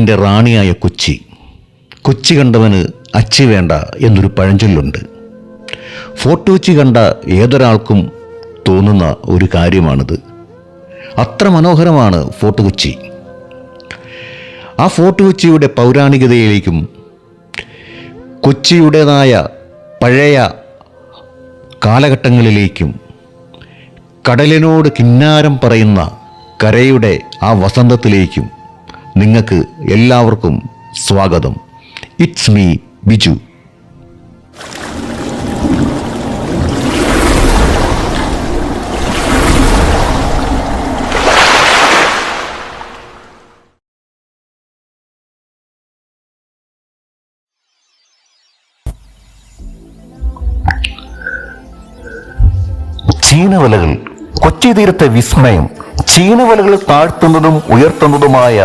നാടിൻ്റെ റാണിയായ കൊച്ചി. കൊച്ചി കണ്ടവന് അച്ചി വേണ്ട എന്നൊരു പഴഞ്ചൊല്ലുണ്ട്. ഫോർട്ട് കൊച്ചി കണ്ട ഏതൊരാൾക്കും തോന്നുന്ന ഒരു കാര്യമാണിത്. അത്ര മനോഹരമാണ് ഫോർട്ട് കൊച്ചി. ആ ഫോർട്ട് കൊച്ചിയുടെ പൗരാണികതയിലേക്കും കൊച്ചിയുടേതായ പഴയ കാലഘട്ടങ്ങളിലേക്കും കടലിനോട് കിന്നാരം പറയുന്ന കരയുടെ ആ വസന്തത്തിലേക്കും നിങ്ങൾക്ക് എല്ലാവർക്കും സ്വാഗതം. It's me Biju. ചീനവലകൾ, കൊച്ചി തീരത്തെ വിസ്മയം. ചീനവലകൾ താഴ്ത്തുന്നതും ഉയർത്തുന്നതുമായ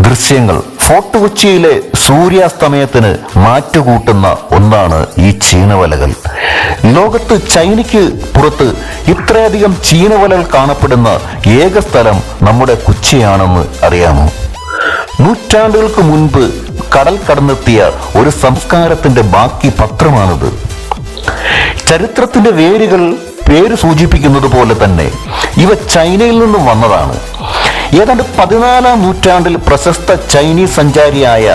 ദൃശ്യങ്ങൾ ഫോർട്ട് കൊച്ചിയിലെ സൂര്യാസ്തമയത്തിന് മാറ്റുകൂട്ടുന്ന ഒന്നാണ് ഈ ചീനവലകൾ. ലോകത്ത് ചൈനയ്ക്ക് പുറത്ത് ഇത്രയധികം ചീനവലകൾ കാണപ്പെടുന്ന ഏക സ്ഥലം നമ്മുടെ കൊച്ചിയാണെന്ന് അറിയാമോ? നൂറ്റാണ്ടുകൾക്ക് മുൻപ് കടൽ കടന്നെത്തിയ ഒരു സംസ്കാരത്തിന്റെ ബാക്കി പത്രമാണിത്. ചരിത്രത്തിന്റെ വേരുകൾ പേര് സൂചിപ്പിക്കുന്നത് പോലെ തന്നെ ഇവ ചൈനയിൽ നിന്നും വന്നതാണ്. ഏതാണ്ട് 14-ാം നൂറ്റാണ്ടിൽ പ്രശസ്ത ചൈനീസ് സഞ്ചാരിയായ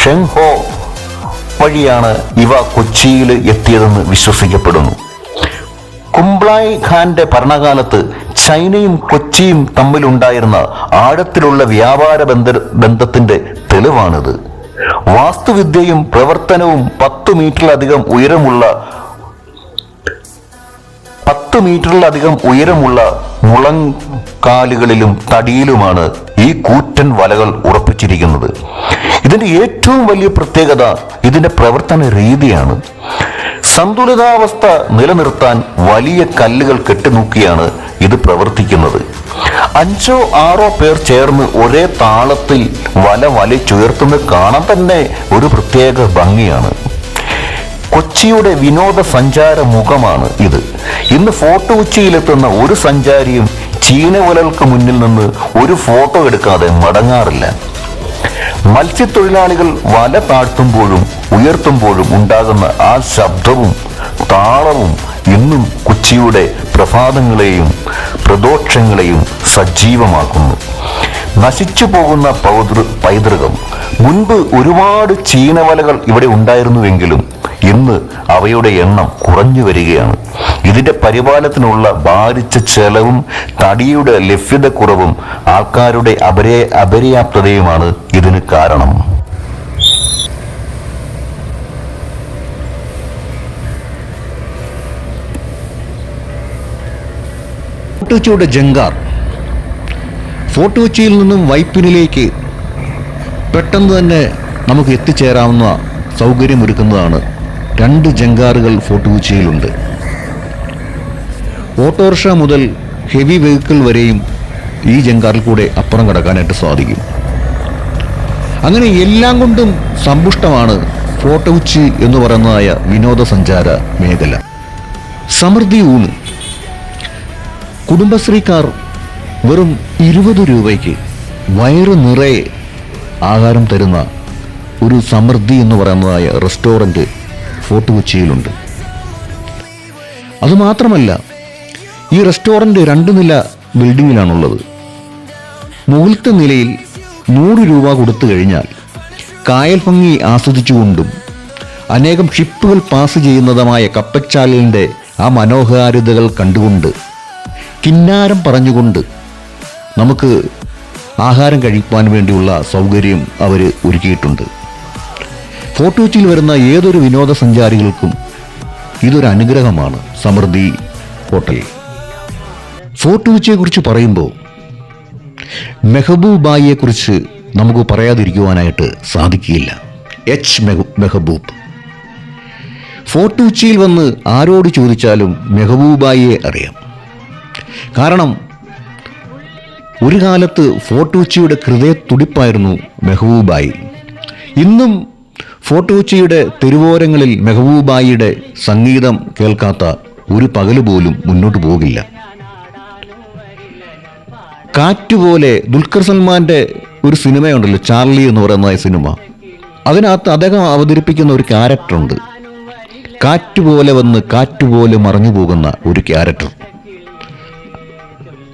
ഷെങ് ഹോ വഴിയാണ് ഇവ കൊച്ചിയിൽ എത്തിയതെന്ന് വിശ്വസിക്കപ്പെടുന്നു. കുംബ്ലായ് ഖാന്റെ ഭരണകാലത്ത് ചൈനയും കൊച്ചിയും തമ്മിലുണ്ടായിരുന്ന ആഴത്തിലുള്ള വ്യാപാര ബന്ധത്തിന്റെ തെളിവാണിത്. വാസ്തുവിദ്യയും പ്രവർത്തനവും 10 മീറ്ററിലധികം ഉയരമുള്ള മുളങ്കാലുകളിലും തടിയിലുമാണ് ഈ കൂറ്റൻ വലകൾ ഉറപ്പിച്ചിരിക്കുന്നത്. ഇതിന്റെ ഏറ്റവും വലിയ പ്രത്യേകത ഇതിന്റെ പ്രവർത്തന രീതിയാണ്. സന്തുലിതാവസ്ഥ നിലനിർത്താൻ വലിയ കല്ലുകൾ കെട്ടിനൂക്കിയാണ് ഇത് പ്രവർത്തിക്കുന്നത്. 5-6 പേർ ചേർന്ന് ഒരേ താളത്തിൽ വല വലിച്ചുയർത്തുന്നത് കാണാൻ തന്നെ ഒരു പ്രത്യേക ഭംഗിയാണ്. കൊച്ചിയുടെ വിനോദസഞ്ചാര മുഖമാണ് ഇത്. ഇന്ന് ഫോർട്ട് കൊച്ചിയിലെത്തുന്ന ഒരു സഞ്ചാരിയും ചീനവലകൾക്ക് മുന്നിൽ നിന്ന് ഒരു ഫോട്ടോ എടുക്കാതെ മടങ്ങാറില്ല. മത്സ്യത്തൊഴിലാളികൾ വല താഴ്ത്തുമ്പോഴും ഉയർത്തുമ്പോഴും ഉണ്ടാകുന്ന ആ ശബ്ദവും താളവും ഇന്നും കൊച്ചിയുടെ പ്രഭാതങ്ങളെയും പ്രദോഷങ്ങളെയും സജീവമാക്കുന്നു. നശിച്ചു പോകുന്ന പൈതൃകം. മുൻപ് ഒരുപാട് ചീനവലകൾ ഇവിടെ ഉണ്ടായിരുന്നുവെങ്കിലും ഇന്ന് അവയുടെ എണ്ണം കുറഞ്ഞു വരികയാണ്. ഇതിന്റെ പരിപാലനത്തിനുള്ള ഭാരിച്ച ചെലവും തടിയുടെ ലഭ്യതക്കുറവും ആൾക്കാരുടെ അപര്യാപ്തതയുമാണ് ഇതിന് കാരണം. ഫോർട്ട് കൊച്ചിയുടെ ജങ്കാർ. ഫോർട്ട് കൊച്ചിയിൽ നിന്നും വൈപ്പിനിലേക്ക് പെട്ടെന്ന് തന്നെ നമുക്ക് എത്തിച്ചേരാവുന്ന സൗകര്യമൊരുക്കുന്നതാണ് 2 ജങ്കാറുകൾ ഫോർട്ട് കൊച്ചിയിലുണ്ട്. ഓട്ടോറിക്ഷ മുതൽ ഹെവി വെഹിക്കിൾ വരെയും ഈ ജങ്കാറിൽ കൂടെ അപ്പുറം കടക്കാനായിട്ട് സാധിക്കും. അങ്ങനെ എല്ലാം കൊണ്ടും സമ്പുഷ്ടമാണ് ഫോർട്ട് കൊച്ചി എന്ന് പറയുന്നതായ വിനോദസഞ്ചാര മേഖല. സമൃദ്ധി ഊണ്. കുടുംബശ്രീക്കാർ വെറും 20 രൂപയ്ക്ക് വയറ് നിറയെ ആഹാരം തരുന്ന ഒരു സമൃദ്ധി എന്ന് പറയുന്നതായ റെസ്റ്റോറൻറ്റ് ഫോർട്ട് കൊച്ചിയിലുണ്ട്. അതുമാത്രമല്ല, ഈ റെസ്റ്റോറൻറ്റ് 2 നില ബിൽഡിങ്ങിലാണുള്ളത്. മുകളിലത്തെ നിലയിൽ 100 രൂപ കൊടുത്തു കഴിഞ്ഞാൽ കായൽ ഭംഗി ആസ്വദിച്ചുകൊണ്ടും അനേകം ഷിപ്പുകൾ പാസ് ചെയ്യുന്നതുമായ കപ്പച്ചാലിൻ്റെ ആ മനോഹാരിതകൾ കണ്ടുകൊണ്ട് കിന്നാരം പറഞ്ഞുകൊണ്ട് നമുക്ക് ആഹാരം കഴിക്കാൻ വേണ്ടിയുള്ള സൗകര്യം അവർ ഒരുക്കിയിട്ടുണ്ട്. ഫോർട്ട് കൊച്ചിയിൽ വരുന്ന ഏതൊരു വിനോദസഞ്ചാരികൾക്കും ഇതൊരു അനുഗ്രഹമാണ് സമൃദ്ധി ഹോട്ടൽ. ഫോർട്ട് കൊച്ചിയെക്കുറിച്ച് പറയുമ്പോൾ മെഹബൂബായിയെക്കുറിച്ച് നമുക്ക് പറയാതിരിക്കുവാനായിട്ട് സാധിക്കില്ല. മെഹബൂബ്. ഫോർട്ട് കൊച്ചിയിൽ വന്ന് ആരോട് ചോദിച്ചാലും മെഹബൂബായിയെ അറിയാം. കാരണം ഒരു കാലത്ത് ഫോർട്ട് കൊച്ചിയുടെ ഹൃദയത്തുടിപ്പായിരുന്നു മെഹബൂബായി. ഇന്നും ഫോർട്ട് കൊച്ചിയുടെ തെരുവോരങ്ങളിൽ മെഹബൂബായിയുടെ സംഗീതം കേൾക്കാത്ത ഒരു പകല് പോലും മുന്നോട്ട് പോകില്ല. കാറ്റുപോലെ ദുൽഖർ സൽമാൻ്റെ ഒരു സിനിമയുണ്ടല്ലോ, ചാർലി എന്ന് പറയുന്ന സിനിമ. അതിനകത്ത് അദ്ദേഹം അവതരിപ്പിക്കുന്ന ഒരു ക്യാരക്ടറുണ്ട്, കാറ്റുപോലെ വന്ന് കാറ്റുപോലെ മറഞ്ഞു പോകുന്ന ഒരു ക്യാരക്ടർ.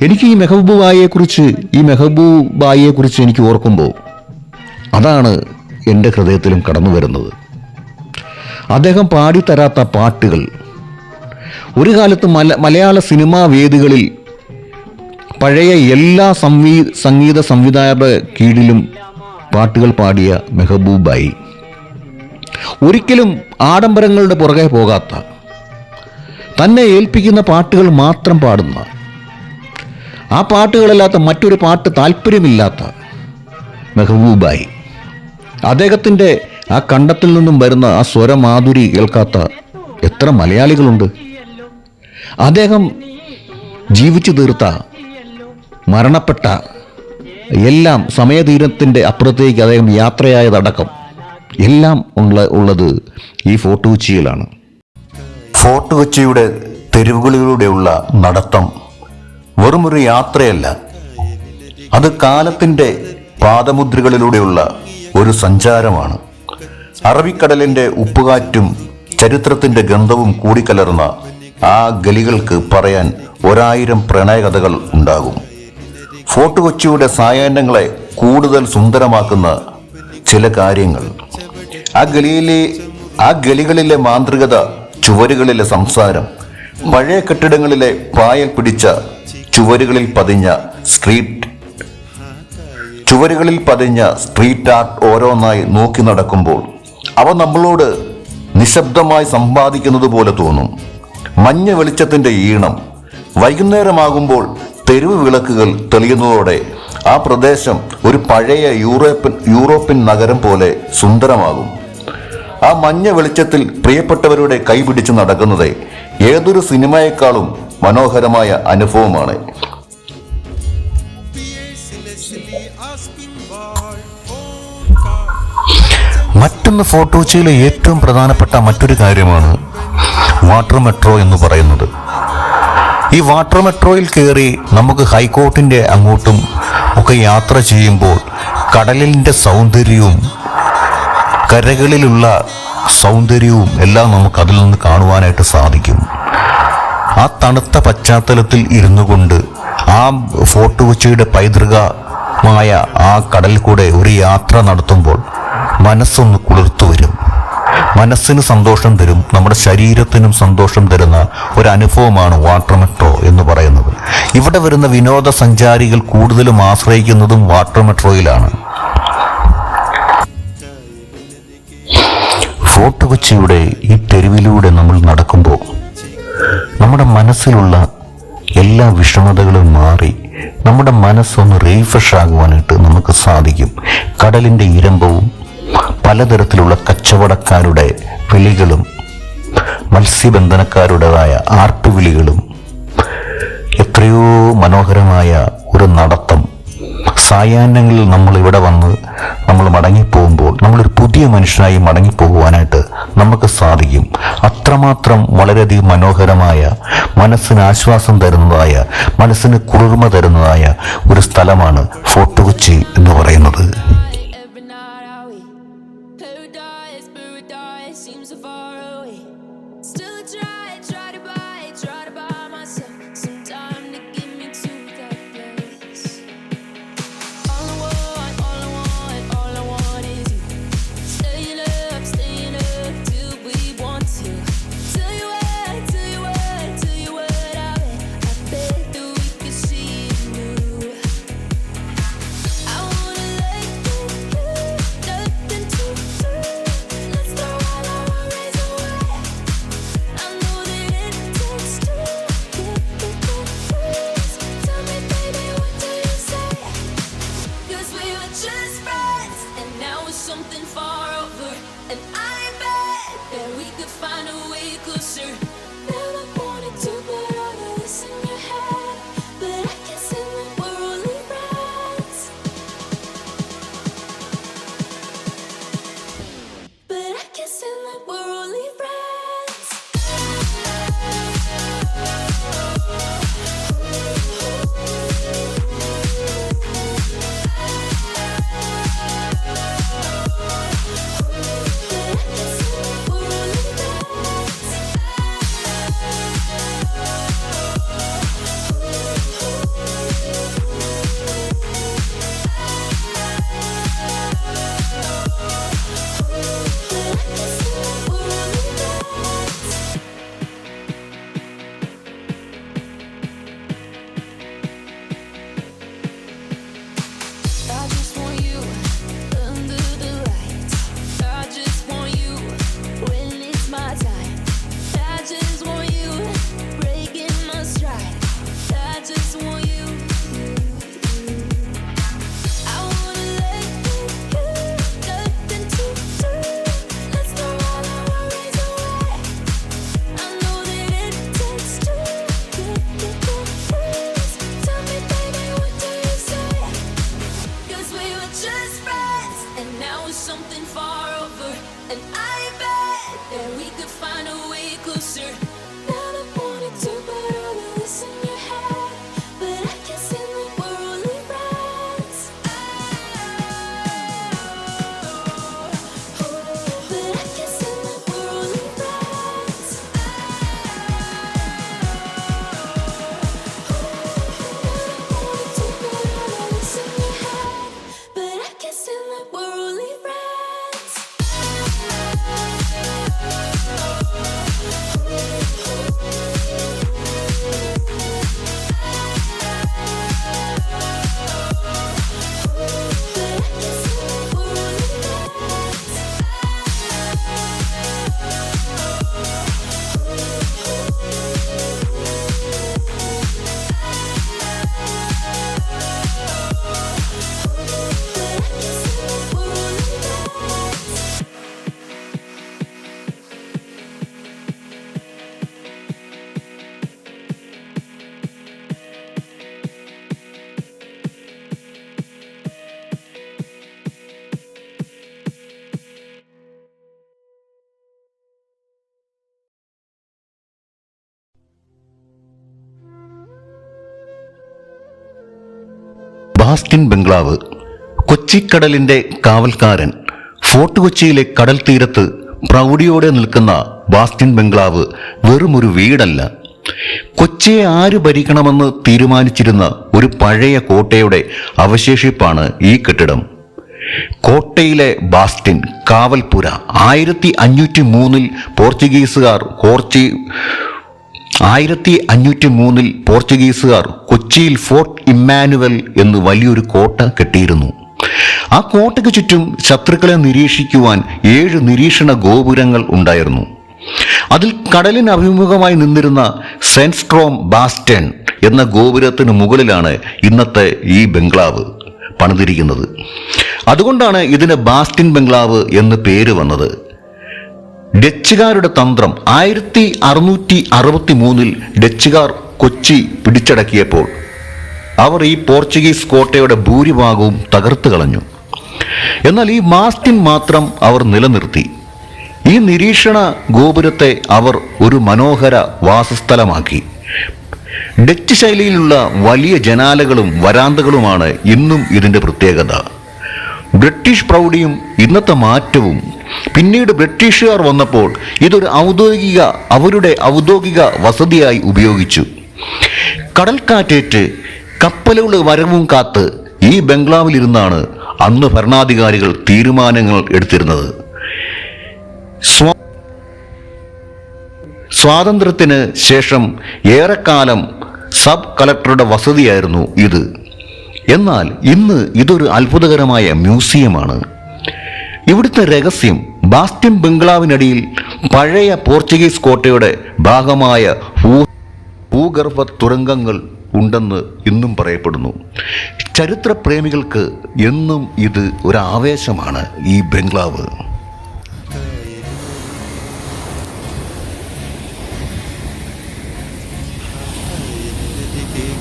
എനിക്ക് ഈ മെഹബൂബായിയെക്കുറിച്ച് എനിക്ക് ഓർക്കുമ്പോൾ അതാണ് എൻ്റെ ഹൃദയത്തിലും കടന്നു വരുന്നത്. അദ്ദേഹം പാടിത്തരാത്ത പാട്ടുകൾ. ഒരു കാലത്ത് മലയാള സിനിമാ വേദികളിൽ പഴയ എല്ലാ സംഗീത സംവിധായകരുടെ കീഴിലും പാട്ടുകൾ പാടിയ മെഹബൂബായി, ഒരിക്കലും ആഡംബരങ്ങളുടെ പുറകെ പോകാത്ത, തന്നെ ഏൽപ്പിക്കുന്ന പാട്ടുകൾ മാത്രം പാടുന്ന, ആ പാട്ടുകളല്ലാത്ത മറ്റൊരു പാട്ട് താല്പര്യമില്ലാത്ത മെഹബൂബായി. അദ്ദേഹത്തിൻ്റെ ആ കണ്ടത്തിൽ നിന്നും വരുന്ന ആ സ്വരമാധുരി കേൾക്കാത്ത എത്ര മലയാളികളുണ്ട്. അദ്ദേഹം ജീവിച്ചു തീർത്ത, മരണപ്പെട്ട എല്ലാം, സമയതീരത്തിൻ്റെ അപ്പുറത്തേക്ക് അദ്ദേഹം യാത്രയായതടക്കം എല്ലാം ഉള്ളത് ഈ ഫോർട്ട് കൊച്ചിയിലാണ്. ഫോർട്ട് കൊച്ചിയുടെ തെരുവുകളിലൂടെയുള്ള നടത്തം വെറുമൊരു യാത്രയല്ല, അത് കാലത്തിൻ്റെ പാദമുദ്രകളിലൂടെയുള്ള ഒരു സഞ്ചാരമാണ്. അറബിക്കടലിൻ്റെ ഉപ്പുകാറ്റും ചരിത്രത്തിൻ്റെ ഗന്ധവും കൂടിക്കലർന്ന ആ ഗലികൾക്ക് പറയാൻ 1000 പ്രണയകഥകൾ ഉണ്ടാകും. ഫോർട്ട് കൊച്ചിയുടെ സായാഹ്നങ്ങളെ കൂടുതൽ സുന്ദരമാക്കുന്ന ചില കാര്യങ്ങൾ, ആ ഗലികളിലെ മാന്ത്രികത, ചുവരുകളിലെ സംസാരം, പഴയ കെട്ടിടങ്ങളിലെ പായൽ പിടിച്ച ചുവരുകളിൽ പതിഞ്ഞ സ്ട്രീറ്റ് ആർട്ട് ഓരോന്നായി നോക്കി നടക്കുമ്പോൾ അവ നമ്മളോട് നിശബ്ദമായി സംവാദിക്കുന്നത് പോലെ തോന്നും. മഞ്ഞ വെളിച്ചത്തിന്റെ ഈണം. വൈകുന്നേരമാകുമ്പോൾ തെരുവ് വിളക്കുകൾ തെളിയുന്നതോടെ ആ പ്രദേശം ഒരു പഴയ യൂറോപ്യൻ നഗരം പോലെ സുന്ദരമാകും. ആ മഞ്ഞ വെളിച്ചത്തിൽ പ്രിയപ്പെട്ടവരുടെ കൈപിടിച്ച് നടക്കുന്നത് ഏതൊരു സിനിമയെക്കാളും മനോഹരമായ അനുഭവമാണ്. മറ്റൊന്ന്, ഫോർട്ട് കൊച്ചിയിലെ ഏറ്റവും പ്രധാനപ്പെട്ട മറ്റൊരു കാര്യമാണ് വാട്ടർ മെട്രോ എന്ന് പറയുന്നത്. ഈ വാട്ടർ മെട്രോയിൽ കയറി നമുക്ക് ഹൈക്കോർട്ടിൻ്റെ അങ്ങോട്ടും ഒക്കെ യാത്ര ചെയ്യുമ്പോൾ കടലിൻ്റെ സൗന്ദര്യവും കരകളിലുള്ള സൗന്ദര്യവും എല്ലാം നമുക്ക് അതിൽ നിന്ന് കാണുവാനായിട്ട് സാധിക്കും. ആ തണുത്ത പശ്ചാത്തലത്തിൽ ഇരുന്നു കൊണ്ട് ആ ഫോർട്ട് കൊച്ചിയുടെ പൈതൃകമായ ആ കടലിൽ കൂടെ ഒരു യാത്ര നടത്തുമ്പോൾ മനസ്സൊന്ന് കുളിർത്തു വരും, മനസ്സിന് സന്തോഷം തരും, നമ്മുടെ ശരീരത്തിനും സന്തോഷം തരുന്ന ഒരു അനുഭവമാണ് വാട്ടർ മെട്രോ എന്ന് പറയുന്നത്. ഇവിടെ വരുന്ന വിനോദസഞ്ചാരികൾ കൂടുതലും ആശ്രയിക്കുന്നതും വാട്ടർ മെട്രോയിലാണ്. ഫോർട്ട് കൊച്ചിയുടെ ഈ തെരുവിലൂടെ നമ്മൾ നടക്കുമ്പോൾ നമ്മുടെ മനസ്സിലുള്ള എല്ലാ വിഷമതകളും മാറി നമ്മുടെ മനസ്സൊന്ന് റീഫ്രഷ് ആകുവാനായിട്ട് നമുക്ക് സാധിക്കും. കടലിൻ്റെ ഇരമ്പവും പലതരത്തിലുള്ള കച്ചവടക്കാരുടെ വിളികളും മത്സ്യബന്ധനക്കാരുടേതായ ആർപ്പുവിളികളും, എത്രയോ മനോഹരമായ ഒരു നടത്തം. സായാഹ്നങ്ങളിൽ നമ്മൾ ഇവിടെ വന്ന് നമ്മൾ മടങ്ങിപ്പോകുമ്പോൾ നമ്മളൊരു പുതിയ മനുഷ്യനായി മടങ്ങിപ്പോകുവാനായിട്ട് നമുക്ക് സാധിക്കും. അത്രമാത്രം വളരെയധികം മനോഹരമായ, മനസ്സിന് ആശ്വാസം തരുന്നതായ, മനസ്സിന് കുളിർമ തരുന്നതായ ഒരു സ്ഥലമാണ് ഫോർട്ട് കൊച്ചി എന്ന് പറയുന്നത്. ബാസ്റ്റിൻ ബംഗ്ലാവ്. കൊച്ചിക്കടലിന്റെ കാവൽക്കാരൻ. ഫോർട്ട് കൊച്ചിയിലെ കടൽ തീരത്ത് പ്രൗഢിയോടെ നിൽക്കുന്ന ബാസ്റ്റിൻ ബംഗ്ലാവ് വെറുമൊരു വീടല്ല. കൊച്ചിയെ ആര് ഭരിക്കണമെന്ന് തീരുമാനിച്ചിരുന്ന ഒരു പഴയ കോട്ടയുടെ അവശേഷിപ്പാണ് ഈ കെട്ടിടം. കോട്ടയിലെ ബാസ്റ്റിൻ കാവൽപുര 1503 പോർച്ചുഗീസുകാർ കൊച്ചിയിൽ ഫോർട്ട് ഇമ്മാനുവൽ എന്ന് വലിയൊരു കോട്ട കെട്ടിയിരുന്നു. ആ കോട്ടയ്ക്ക് ചുറ്റും ശത്രുക്കളെ നിരീക്ഷിക്കുവാൻ 7 നിരീക്ഷണ ഗോപുരങ്ങൾ ഉണ്ടായിരുന്നു. അതിൽ കടലിന് അഭിമുഖമായി നിന്നിരുന്ന സെന്റ് സ്ട്രോം ബാസ്റ്റൺ എന്ന ഗോപുരത്തിന് മുകളിലാണ് ഇന്നത്തെ ഈ ബംഗ്ലാവ് പണിതിരിക്കുന്നത്. അതുകൊണ്ടാണ് ഇതിന് ബാസ്റ്റിൻ ബംഗ്ലാവ് എന്ന് പേര് വന്നത്. ഡച്ചുകാരുടെ തന്ത്രം. 1663 ഡച്ചുകാർ കൊച്ചി പിടിച്ചടക്കിയപ്പോൾ അവർ ഈ പോർച്ചുഗീസ് കോട്ടയുടെ ഭൂരിഭാഗവും തകർത്ത് കളഞ്ഞു. എന്നാൽ ഈ ബാസ്റ്റിൻ മാത്രം അവർ നിലനിർത്തി. ഈ നിരീക്ഷണ ഗോപുരത്തെ അവർ ഒരു മനോഹര വാസസ്ഥലമാക്കി. ഡച്ച് ശൈലിയിലുള്ള വലിയ ജനാലകളും വരാന്തകളുമാണ് ഇന്നും ഇതിൻ്റെ പ്രത്യേകത. ബ്രിട്ടീഷ് പ്രൗഢിയും ഇന്നത്തെ മാറ്റവും. പിന്നീട് ബ്രിട്ടീഷുകാർ വന്നപ്പോൾ ഇതൊരു അവരുടെ ഔദ്യോഗിക വസതിയായി ഉപയോഗിച്ചു. കടൽക്കാറ്റേറ്റ് കപ്പലുകളുടെ വരവും കാത്ത് ഈ ബംഗ്ലാവിലിരുന്നാണ് അന്ന് ഭരണാധികാരികൾ തീരുമാനങ്ങൾ എടുത്തിരുന്നത്. സ്വാതന്ത്ര്യത്തിന് ശേഷം ഏറെക്കാലം സബ് കളക്ടറുടെ വസതിയായിരുന്നു ഇത്. എന്നാൽ ഇന്ന് ഇതൊരു അത്ഭുതകരമായ മ്യൂസിയമാണ്. ഇവിടുത്തെ രഹസ്യം ബാസ്റ്റിൻ ബംഗ്ലാവിനടിയിൽ പഴയ പോർച്ചുഗീസ് കോട്ടയുടെ ഭാഗമായ ഭൂഗർഭ തുരങ്കങ്ങൾ ഉണ്ടെന്ന് ഇന്നും പറയപ്പെടുന്നു. ചരിത്രപ്രേമികൾക്ക് എന്നും ഇത് ഒരു ആവേശമാണ് ഈ ബംഗ്ലാവ്.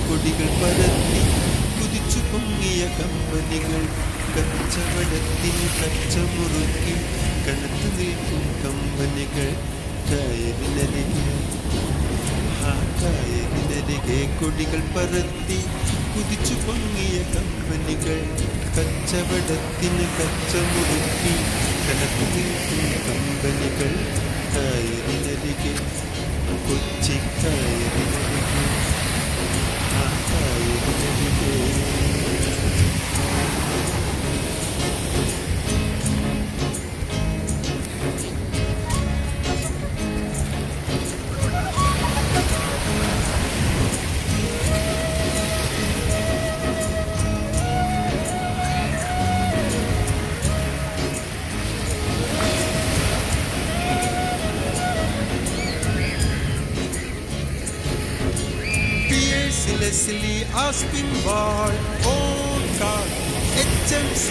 കൊടികൾ പരത്തി കുതിച്ചു പൊങ്ങിയ കമ്പനികൾ കച്ചവടത്തിന് കച്ചമുറുക്കി കനത്തു നിൽക്കും കമ്പനികൾ കായലിനരികെ കൊടികൾ പരത്തി കുതിച്ചു പൊങ്ങിയ കമ്പനികൾ കച്ചവടത്തിന് കച്ചമുറുക്കി കനത്തു നിൽക്കും കമ്പനികൾ കായലിനരികെ Kochi കായലിനരികെ Leslie Aspinwall, Oldcard, HMC,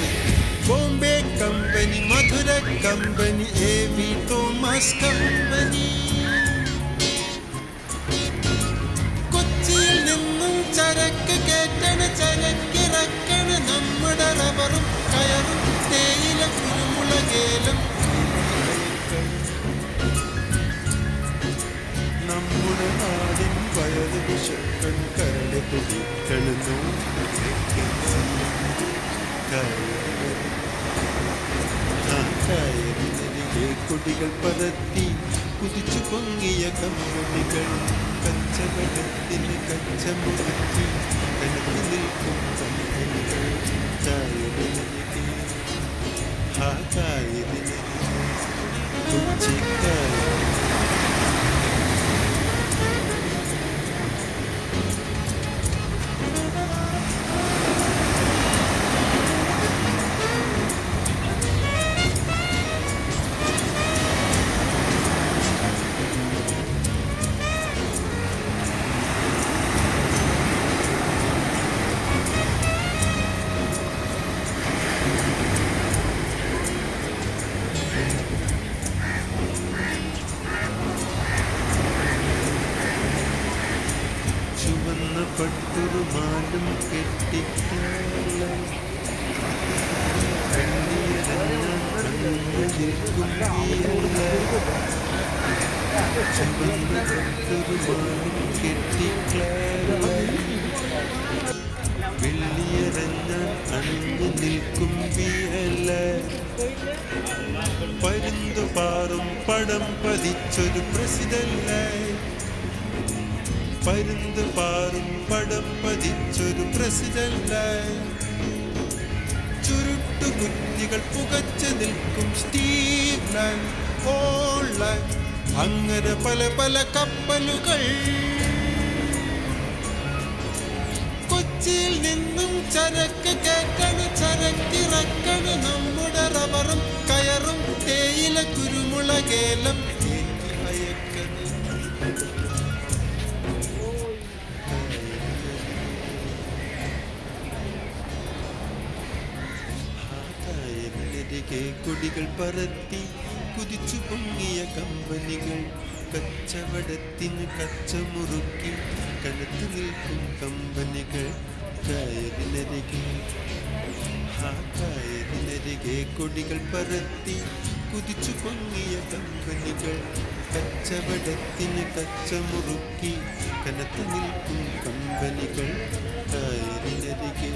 Bombay Company, Madhura Company, A.V. Thomas Company. കൊച്ചിയിൽ നിന്നും ചരക്ക് കേട്ടണ ചരക്കിറക്കണ നമ്മുടെ റബറും കയറും തേയില കുരുമുളകേലം നമ്മുടെ നാടിൻ വയറ് വിശക്കൻ കരട് പൊടിക്കണു കായലിനരികെ കൊടികൾ പരത്തി കുതിച്ചു പൊങ്ങിയ കമ്പനികൾ കച്ചവടത്തിന് കച്ചമുറുക്കി കനത്തു നിൽക്കും കമ്പനികൾ കായലിനരികെ കായലിനരികെ കൊച്ചിക്കായൽ. പട്ടുരുമാലും കെട്ടിക്കാല പട്ടുരുമാലും കെട്ടിക്കാല വെള്ളിയരഞ്ഞ പടം പതിച്ചൊരു പ്രസിദ്ധല്ലേ, പരുന്ത് പാറും പടം പതിച്ചൊരു പ്രസിദ്ധല്ലേ, ചുരുട്ടുകുറ്റികൾ പുകച്ചു നിൽക്കും സ്റ്റീവ് ലൈൻ, ഓൾ ലൈൻ, അങ്ങനെ പല പല കപ്പലുകൾ. കൊച്ചിയിൽ നിന്നും ചരക്ക് കയറ്റണ്, ചരക്കിറക്കണ്, നമ്മുടെ റബ്ബറും കയറും തേയില കുരുമുളകേലം ഏറ്റി അയക്കണ്. കായലിനരികെ കൊടികൾ പറത്തി കുതിച്ചു പൊങ്ങിയ കമ്പനികൾ, കച്ചവടത്തിന് കച്ചമുറുക്കി കനത്തു നിൽക്കും കമ്പനികൾ. കായലിനരികെ കൊടികൾ പറത്തി കുതിച്ചു പൊങ്ങിയ കമ്പനികൾ, കച്ചവടത്തിന് കച്ചമുറുക്കി കനത്തു നിൽക്കും കമ്പനികൾ. കായലിനരികെ,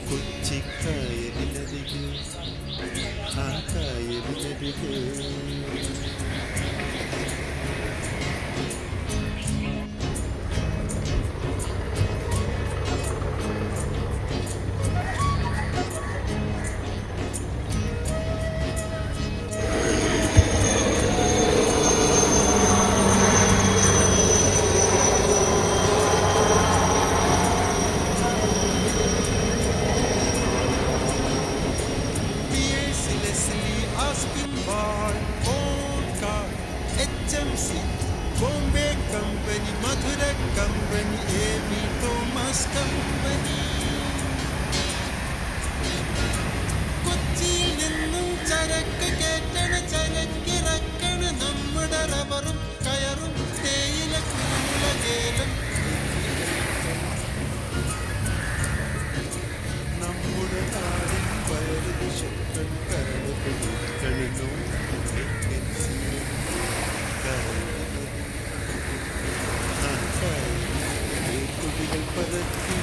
കൊച്ചി കായലിനരികെ, കായലിനരികെ. Bombay company, Madura company, A V. Thomas company. കൊച്ചിയിൽ നിന്നും ചരക്ക് കയറ്റണ, ചരക്കിറക്കണ, നമ്മുടെ റബ്ബറും കയറും തേയില കുരുമുളകേലം. നമ്മുടെ നാടിൻ വയറ് വിശക്കൻ കരട് പിടിക്കണോ കൊടികൾ പരത്തി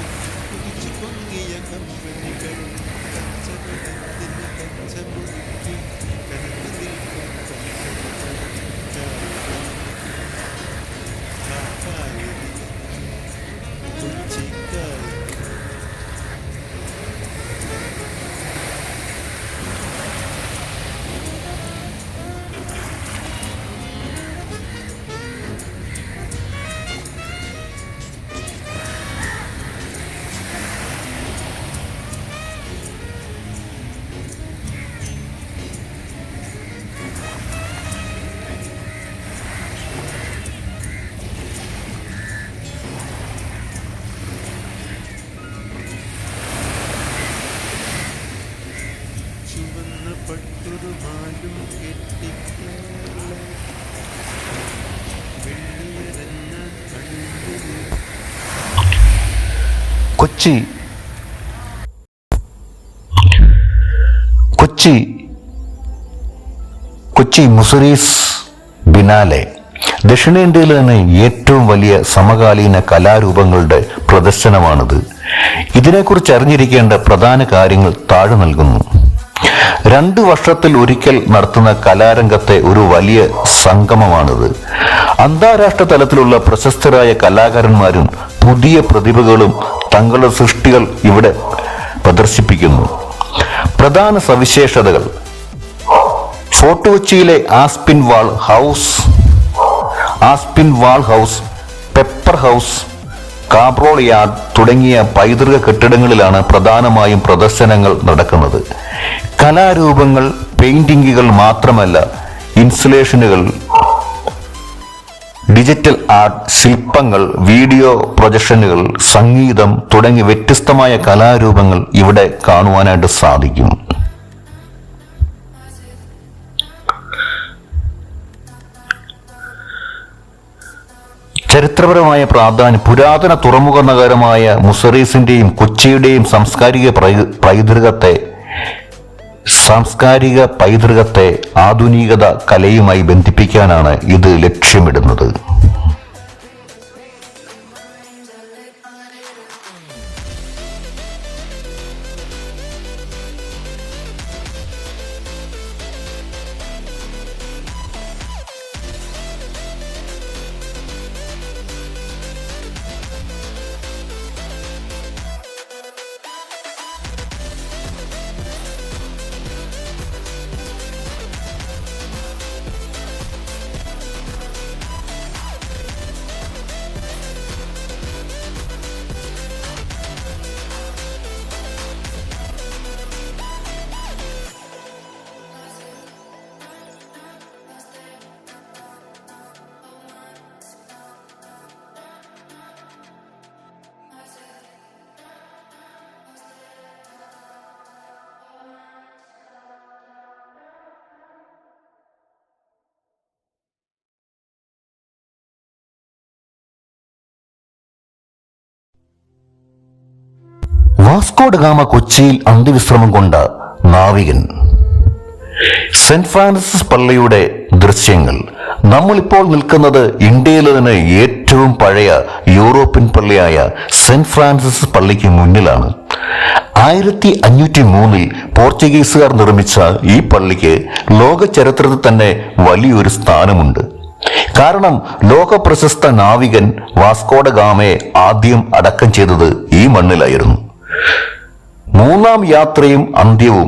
കുതിച്ചു പൊങ്ങിയ കമ്പനികൾ, കച്ചവടത്തിന് കച്ചമുറുക്കി കനത്തു നിൽക്കും കൊച്ചിക്കായൽ. പട്ടൊരു മാലും കെട്ടി വെള്ളിയരഞ്ഞ കണ്ണിൽ. കൊച്ചി കൊച്ചി കൊച്ചി മുസരീസ് ബിനാലെ ദക്ഷിണേന്ത്യയിലെ തന്നെ ഏറ്റവും വലിയ സമകാലീന കലാരൂപങ്ങളുടെ പ്രദർശനമാണിത്. ഇതിനെക്കുറിച്ച് അറിഞ്ഞിരിക്കേണ്ട പ്രധാന കാര്യങ്ങൾ താഴെ നൽകുന്നു. 2 വർഷത്തിൽ ഒരിക്കൽ നടത്തുന്ന കലാരംഗത്തെ ഒരു വലിയ സംഗമമാണിത്. അന്താരാഷ്ട്ര തലത്തിലുള്ള പ്രശസ്തരായ കലാകാരന്മാരും പുതിയ പ്രതിഭകളും തങ്ങളുടെ സൃഷ്ടികൾ ഇവിടെ പ്രദർശിപ്പിക്കുന്നു. പ്രധാന സവിശേഷതകൾ: ഫോർട്ട് കൊച്ചിയിലെ ആസ്പിൻ വാൾ ഹൗസ്, പെപ്പർ ഹൗസ്, കാബ്രോൾ യാർഡ് തുടങ്ങിയ പൈതൃക കെട്ടിടങ്ങളിലാണ് പ്രധാനമായും പ്രദർശനങ്ങൾ നടക്കുന്നത്. കലാരൂപങ്ങൾ, പെയിന്റിങ്ങുകൾ മാത്രമല്ല, ഇൻസ്റ്റലേഷനുകൾ, ഡിജിറ്റൽ ആർട്ട്, ശില്പങ്ങൾ, വീഡിയോ പ്രൊജക്ഷനുകൾ, സംഗീതം തുടങ്ങിയ വ്യത്യസ്തമായ കലാരൂപങ്ങൾ ഇവിടെ കാണുവാനായിട്ട് സാധിക്കും. ചരിത്രപരമായ പ്രാധാന്യം: പുരാതന തുറമുഖ നഗരമായ മുസറീസിന്റെയും കൊച്ചിയുടെയും സാംസ്കാരിക പൈതൃകത്തെ ആധുനികത കലയുമായി ബന്ധിപ്പിക്കാനാണ് ഇത് ലക്ഷ്യമിടുന്നത്. വാസ്കോ ഡ ഗാമ കൊച്ചിയിൽ അന്ത്യവിശ്രമം കൊണ്ട നാവികൻ. സെന്റ് ഫ്രാൻസിസ് പള്ളിയുടെ ദൃശ്യങ്ങൾ. നമ്മളിപ്പോൾ നിൽക്കുന്നത് ഇന്ത്യയിലെ തന്നെ ഏറ്റവും പഴയ യൂറോപ്യൻ പള്ളിയായ സെന്റ് ഫ്രാൻസിസ് പള്ളിക്ക് മുന്നിലാണ്. 1503 പോർച്ചുഗീസുകാർ നിർമ്മിച്ച ഈ പള്ളിക്ക് ലോക ചരിത്രത്തിൽ തന്നെ വലിയൊരു സ്ഥാനമുണ്ട്. കാരണം ലോക പ്രശസ്ത നാവികൻ വാസ്കോ ഡ ഗാമയെ ആദ്യം അടക്കം ചെയ്തത് ഈ മണ്ണിലായിരുന്നു. മൂന്നാം യാത്രയും അന്ത്യവും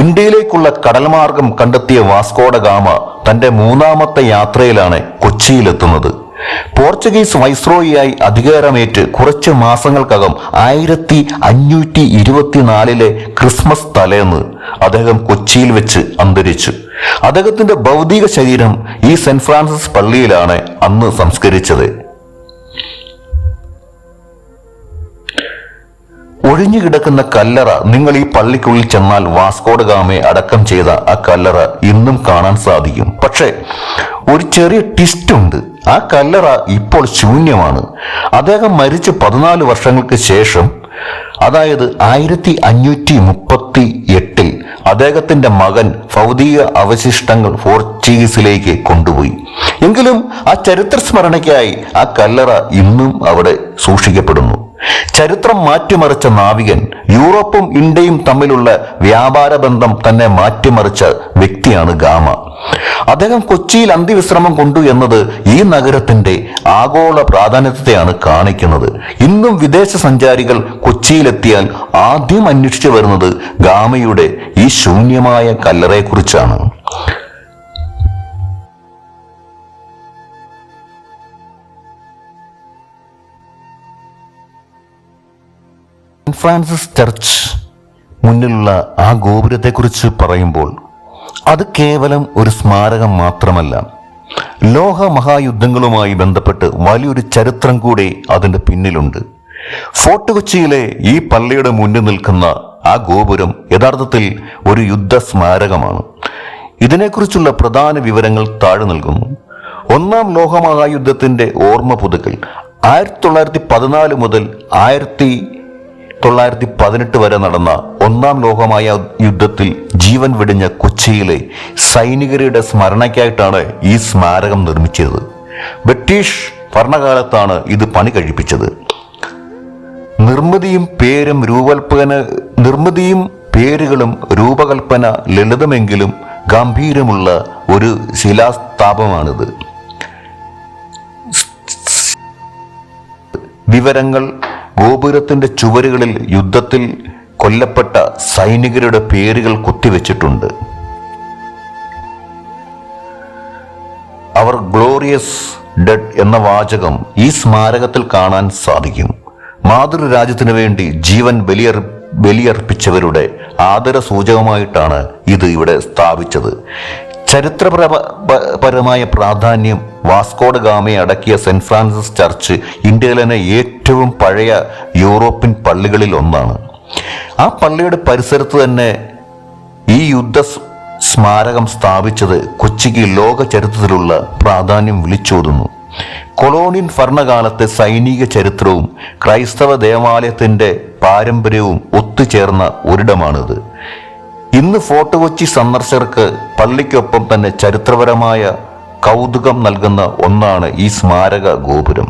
ഇന്ത്യയിലേക്കുള്ള കടൽമാർഗം കണ്ടെത്തിയ വാസ്കോ ഡ ഗാമ തന്റെ മൂന്നാമത്തെ യാത്രയിലാണ് കൊച്ചിയിലെത്തുന്നത്. പോർച്ചുഗീസ് വൈസ്രോയിയായി അധികാരമേറ്റ് കുറച്ച് മാസങ്ങൾക്കകം 1524 ക്രിസ്മസ് തലേന്ന് അദ്ദേഹം കൊച്ചിയിൽ വെച്ച് അന്തരിച്ചു. അദ്ദേഹത്തിന്റെ ഭൗതിക ശരീരം ഈ സെന്റ് ഫ്രാൻസിസ് പള്ളിയിലാണ് അന്ന് സംസ്കരിച്ചത്. ഒഴിഞ്ഞുകിടക്കുന്ന കല്ലറ, നിങ്ങൾ ഈ പള്ളിക്കുള്ളിൽ ചെന്നാൽ വാസ്കോ ഡ ഗാമയെ അടക്കം ചെയ്ത ആ കല്ലറ ഇന്നും കാണാൻ സാധിക്കും. പക്ഷേ ഒരു ചെറിയ ട്വിസ്റ്റ് ഉണ്ട്. ആ കല്ലറ ഇപ്പോൾ ശൂന്യമാണ്. അദ്ദേഹം മരിച്ച് 14 വർഷങ്ങൾക്ക് ശേഷം, അതായത് 1538 അദ്ദേഹത്തിന്റെ മകൻ ഭൗതിക അവശിഷ്ടങ്ങൾ പോർച്ചുഗീസിലേക്ക് കൊണ്ടുപോയി. എങ്കിലും ആ ചരിത്ര സ്മരണയ്ക്കായി ആ കല്ലറ ഇന്നും അവിടെ സൂക്ഷിക്കപ്പെടുന്നു. ചരിത്രം മാറ്റിമറിച്ച നാവികൻ, യൂറോപ്പും ഇന്ത്യയും തമ്മിലുള്ള വ്യാപാര ബന്ധം തന്നെ മാറ്റിമറിച്ച വ്യക്തിയാണ് ഗാമ. അദ്ദേഹം കൊച്ചിയിൽ അന്ത്യവിശ്രമം കൊണ്ടു എന്നത് ഈ നഗരത്തിന്റെ ആഗോള പ്രാധാന്യത്തെയാണ് കാണിക്കുന്നത്. ഇന്നും വിദേശ സഞ്ചാരികൾ കൊച്ചിയിലെത്തിയാൽ ആദ്യം അന്വേഷിച്ചു വരുന്നത് ഗാമയുടെ ഈ ശൂന്യമായ കല്ലറയെക്കുറിച്ചാണ്. സെന്റ് ഫ്രാൻസിസ് ചർച്ച് മുന്നിലുള്ള ആ ഗോപുരത്തെക്കുറിച്ച് പറയുമ്പോൾ അത് കേവലം ഒരു സ്മാരകം മാത്രമല്ല, ലോക മഹായുദ്ധങ്ങളുമായി ബന്ധപ്പെട്ട് വലിയൊരു ചരിത്രം കൂടി അതിന്റെ പിന്നിലുണ്ട്. ഫോർട്ട് കൊച്ചിയിലെ ഈ പള്ളിയുടെ മുന്നിൽ നിൽക്കുന്ന ആ ഗോപുരം യഥാർത്ഥത്തിൽ ഒരു യുദ്ധ സ്മാരകമാണ്. ഇതിനെക്കുറിച്ചുള്ള പ്രധാന വിവരങ്ങൾ താഴെ നൽകുന്നു. ഒന്നാം ലോകമഹായുദ്ധത്തിന്റെ ഓർമ്മ പുതുക്കൽ 1914 മുതൽ 1918 വരെ നടന്ന ഒന്നാം ലോകമായ യുദ്ധത്തിൽ ജീവൻ വെടിഞ്ഞ കൊച്ചിയിലെ സൈനികരുടെ സ്മരണയ്ക്കായിട്ടാണ് ഈ സ്മാരകം നിർമ്മിച്ചത്. ബ്രിട്ടീഷ് ഭരണകാലത്താണ് ഇത് പണി കഴിപ്പിച്ചത്. നിർമ്മിതിയും പേരുകളും രൂപകൽപ്പന ലളിതമെങ്കിലും ഗംഭീരമുള്ള ഒരു ശിലാസ്ഥാപമാണിത്. വിവരങ്ങൾ: ഗോപുരത്തിന്റെ ചുവരുകളിൽ യുദ്ധത്തിൽ കൊല്ലപ്പെട്ട സൈനികരുടെ പേരുകൾ കൊത്തിവെച്ചിട്ടുണ്ട്. അവർ ഗ്ലോറിയസ് ഡെഡ് എന്ന വാചകം ഈ സ്മാരകത്തിൽ കാണാൻ സാധിക്കും. മാതൃരാജ്യത്തിനു വേണ്ടി ജീവൻ ബലിയർപ്പിച്ചവരുടെ ആദര സൂചകമായിട്ടാണ് ഇത് ഇവിടെ സ്ഥാപിച്ചത്. ചരിത്രപരമായ പ്രാധാന്യം: വാസ്കോ ഡ ഗാമയെ അടക്കിയ സെന്റ് ഫ്രാൻസിസ് ചർച്ച് ഇന്ത്യയിലെ ഏറ്റവും പഴയ യൂറോപ്യൻ പള്ളികളിൽ ഒന്നാണ്. ആ പള്ളിയുടെ പരിസരത്ത് തന്നെ ഈ യുദ്ധ സ്മാരകം സ്ഥാപിച്ചത് കൊച്ചിക്ക് ലോക ചരിത്രത്തിലുള്ള പ്രാധാന്യം വിളിച്ചോതുന്നു. കൊളോണിയൻ ഭരണകാലത്തെ സൈനിക ചരിത്രവും ക്രൈസ്തവ ദേവാലയത്തിന്റെ പാരമ്പര്യവും ഒത്തുചേർന്ന ഒരിടമാണിത്. ഇന്ന് ഫോർട്ട് കൊച്ചി സന്ദർശകർക്ക് പള്ളിക്കൊപ്പം തന്നെ ചരിത്രപരമായ കൗതുകം നൽകുന്ന ഒന്നാണ് ഈ സ്മാരക ഗോപുരം.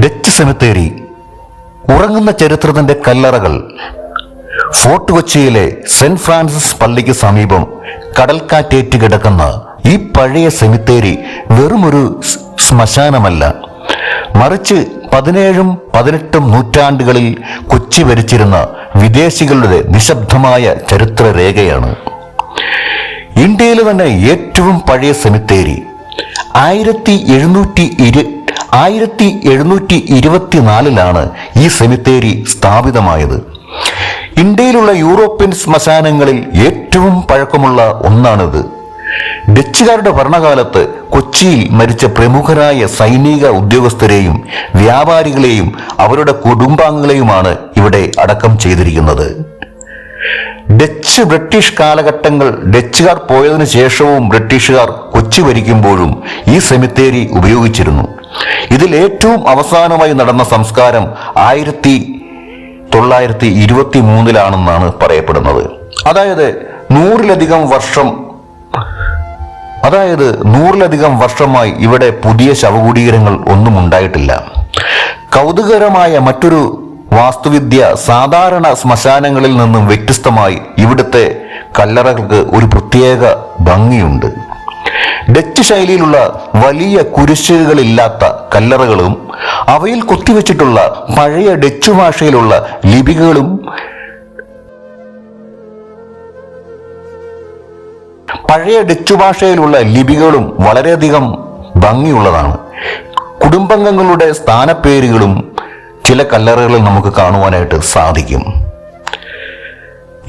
ഡച്ച് സെമിത്തേരി, ഉറങ്ങുന്ന ചരിത്രത്തിന്റെ കല്ലറകൾ. ഫോർട്ട് കൊച്ചിയിലെ സെന്റ് ഫ്രാൻസിസ് പള്ളിക്ക് സമീപം കടൽക്കാറ്റേറ്റ് കിടക്കുന്ന ഈ പഴയ സെമിത്തേരി വെറുമൊരു ശ്മശാനമല്ല, മറിച്ച് 17ഉം 18ഉം നൂറ്റാണ്ടുകളിൽ കൊച്ചി ഭരിച്ചിരുന്ന വിദേശികളുടെ നിശബ്ദമായ ചരിത്രരേഖയാണ്. ഇന്ത്യയിലെ തന്നെ ഏറ്റവും പഴയ സെമിത്തേരി 1724 ഈ സെമിത്തേരി സ്ഥാപിതമായത്. ഇന്ത്യയിലുള്ള യൂറോപ്യൻ ശ്മശാനങ്ങളിൽ ഏറ്റവും പഴക്കമുള്ള ഒന്നാണിത്. ഡച്ചുകാരുടെ ഭരണകാലത്ത് കൊച്ചിയിൽ മരിച്ച പ്രമുഖരായ സൈനിക ഉദ്യോഗസ്ഥരെയും വ്യാപാരികളെയും അവരുടെ കുടുംബാംഗങ്ങളെയുമാണ് ഇവിടെ അടക്കം ചെയ്തിരിക്കുന്നത്. ഡച്ച് ബ്രിട്ടീഷ് കാലഘട്ടങ്ങൾ ഡച്ചുകാർ പോയതിനു ശേഷവും ബ്രിട്ടീഷുകാർ കൊച്ചി ഭരിക്കുമ്പോഴും ഈ സെമിത്തേരി ഉപയോഗിച്ചിരുന്നു. ഇതിൽ ഏറ്റവും അവസാനമായി നടന്ന സംസ്കാരം 1923 പറയപ്പെടുന്നത്. അതായത് നൂറിലധികം വർഷമായി ഇവിടെ പുതിയ ശവകുടീരങ്ങൾ ഒന്നും ഉണ്ടായിട്ടില്ല. കൗതുകകരമായ മറ്റൊരു വാസ്തുവിദ്യ, സാധാരണ ശ്മശാനങ്ങളിൽ നിന്നും വ്യത്യസ്തമായി ഇവിടുത്തെ കല്ലറകൾക്ക് ഒരു പ്രത്യേക ഭംഗിയുണ്ട്. ഡച്ച് ശൈലിയിലുള്ള വലിയ കുരിശുകളില്ലാത്ത കല്ലറകളും അവയിൽ കൊത്തിവെച്ചിട്ടുള്ള പഴയ ഡച്ച് ഭാഷയിലുള്ള ലിപികളും വളരെയധികം ഭംഗിയുള്ളതാണ്. കുടുംബാംഗങ്ങളുടെ സ്ഥാനപ്പേരുകളും ചില കല്ലറകളിൽ നമുക്ക് കാണുവാനായിട്ട് സാധിക്കും.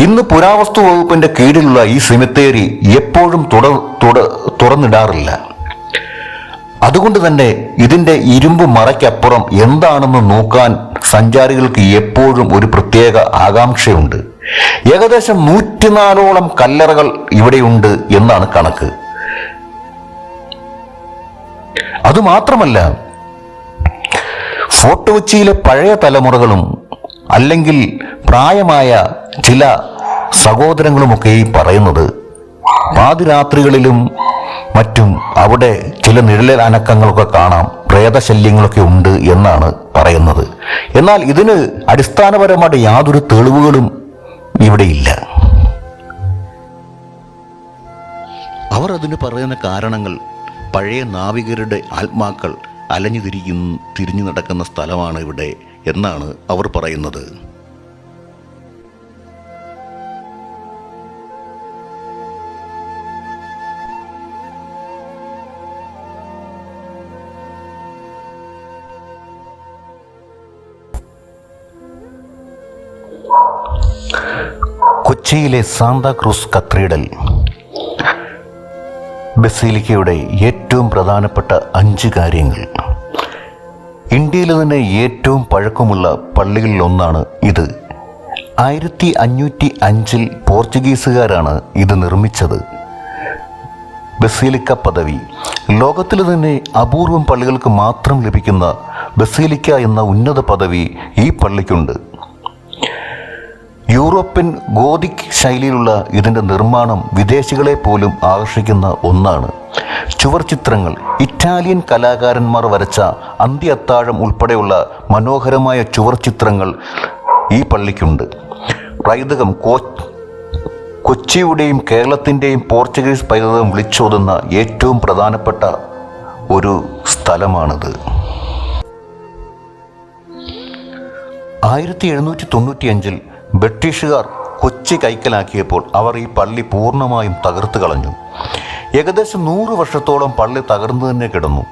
ഇന്ന് പുരാവസ്തു വകുപ്പിന്റെ കീഴിലുള്ള ഈ സെമിത്തേരി എപ്പോഴും തുറന്നിടാറില്ല. അതുകൊണ്ട് തന്നെ ഇതിന്റെ ഇരുമ്പ് മറയ്ക്കപ്പുറം എന്താണെന്ന് നോക്കാൻ സഞ്ചാരികൾക്ക് എപ്പോഴും ഒരു പ്രത്യേക ആകാംക്ഷയുണ്ട്. ഏകദേശം 104ഓളം കല്ലറകൾ ഇവിടെയുണ്ട് എന്നാണ് കണക്ക്. അതുമാത്രമല്ല, ഫോർട്ട് കൊച്ചിയിലെ പഴയ തലമുറകളും അല്ലെങ്കിൽ പ്രായമായ ചില സഹോദരങ്ങളുമൊക്കെ ഈ പറയുന്നത് പാതിരാത്രികളിലും മറ്റും അവിടെ ചില നിഴൽ അനക്കങ്ങളൊക്കെ കാണാം, പ്രേതശല്യങ്ങളൊക്കെ ഉണ്ട് എന്നാണ് പറയുന്നത്. എന്നാൽ ഇതിന് അടിസ്ഥാനപരമായിട്ട് യാതൊരു തെളിവുകളും ഇവിടെയില്ല. അവർ അതിന് പറയുന്ന കാരണങ്ങൾ പഴയ നാവികരുടെ ആത്മാക്കൾ തിരിഞ്ഞു നടക്കുന്ന സ്ഥലമാണ് ഇവിടെ എന്നാണ് അവർ പറയുന്നത്. കൊച്ചിയിലെ സാന്താക്രൂസ് കത്തീഡ്രൽ ബസിലിക്കയുടെ ഏറ്റവും പ്രധാനപ്പെട്ട 5 കാര്യങ്ങൾ. ഇന്ത്യയിലെ തന്നെ ഏറ്റവും പഴക്കമുള്ള പള്ളികളിൽ ഒന്നാണ് ഇത്. 1505 പോർച്ചുഗീസുകാരാണ് ഇത് നിർമ്മിച്ചത്. ബസിലിക്ക പദവി ലോകത്തിലെ തന്നെ അപൂർവം പള്ളികൾക്ക് മാത്രം ലഭിക്കുന്ന ബസിലിക്ക എന്ന ഉന്നത പദവി ഈ പള്ളിക്കുണ്ട്. യൂറോപ്യൻ ഗോതിക് ശൈലിയിലുള്ള ഇതിൻ്റെ നിർമ്മാണം വിദേശികളെ പോലും ആകർഷിക്കുന്ന ഒന്നാണ്. ചുവർ ചിത്രങ്ങൾ, ഇറ്റാലിയൻ കലാകാരന്മാർ വരച്ച അന്ത്യ അത്താഴം ഉൾപ്പെടെയുള്ള മനോഹരമായ ചുവർ ചിത്രങ്ങൾ ഈ പള്ളിക്കുണ്ട്. പൈതൃകം കൊച്ചിയുടെയും കേരളത്തിൻ്റെയും പോർച്ചുഗീസ് പൈതൃകം വിളിച്ചോതുന്ന ഏറ്റവും പ്രധാനപ്പെട്ട ഒരു സ്ഥലമാണിത്. 1795 ബ്രിട്ടീഷുകാർ കൊച്ചി കൈക്കലാക്കിയപ്പോൾ അവർ ഈ പള്ളി പൂർണ്ണമായും തകർത്ത് കളഞ്ഞു. ഏകദേശം 100 വർഷത്തോളം പള്ളി തകർന്നു തന്നെ കിടന്നു.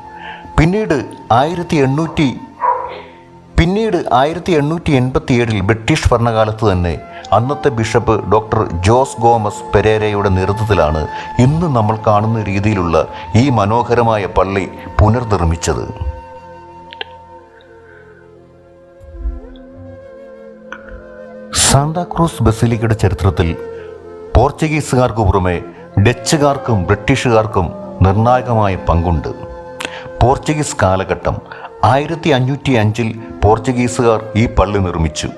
പിന്നീട് 1887 ബ്രിട്ടീഷ് ഭരണകാലത്ത് തന്നെ അന്നത്തെ ബിഷപ്പ് ഡോക്ടർ ജോസ് ഗോമസ് പെരേരയുടെ നേതൃത്വത്തിലാണ് ഇന്ന് നമ്മൾ കാണുന്ന രീതിയിലുള്ള ഈ മനോഹരമായ പള്ളി പുനർനിർമ്മിച്ചത്. സാന്താക്രൂസ് ബസിലിക്കയുടെ ചരിത്രത്തിൽ പോർച്ചുഗീസുകാർക്ക് പുറമെ ഡച്ചുകാർക്കും ബ്രിട്ടീഷുകാർക്കും നിർണായകമായ പങ്കുണ്ട്. പോർച്ചുഗീസ് കാലഘട്ടം 1505 പോർച്ചുഗീസുകാർ ഈ പള്ളി നിർമ്മിച്ചു.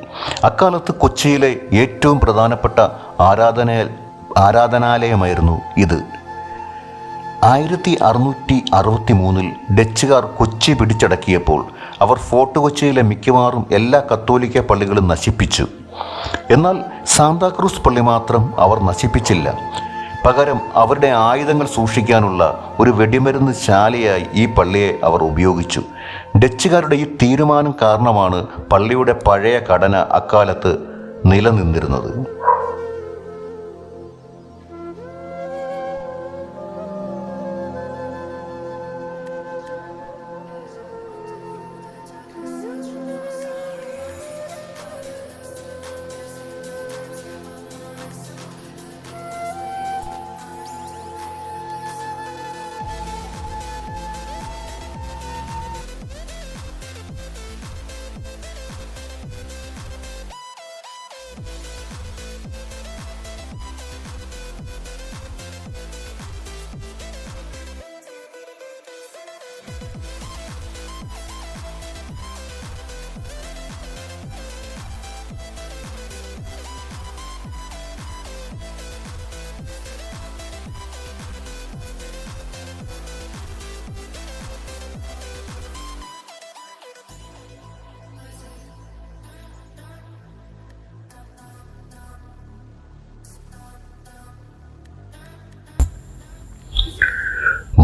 അക്കാലത്ത് കൊച്ചിയിലെ ഏറ്റവും പ്രധാനപ്പെട്ട ആരാധനാലയമായിരുന്നു ഇത്. 1663 ഡച്ചുകാർ കൊച്ചി പിടിച്ചടക്കിയപ്പോൾ അവർ ഫോർട്ട് കൊച്ചിയിലെ മിക്കവാറും എല്ലാ കത്തോലിക്ക പള്ളികളും നശിപ്പിച്ചു. എന്നാൽ സാന്താക്രൂസ് പള്ളി മാത്രം അവർ നശിപ്പിച്ചില്ല. പകരം അവരുടെ ആയുധങ്ങൾ സൂക്ഷിക്കാനുള്ള ഒരു വെടിമരുന്ന് ശാലയായി ഈ പള്ളിയെ അവർ ഉപയോഗിച്ചു. ഡച്ചുകാരുടെ ഈ തീരുമാനം കാരണമാണ് പള്ളിയുടെ പഴയ ഘടന അക്കാലത്ത് നിലനിന്നിരുന്നത്.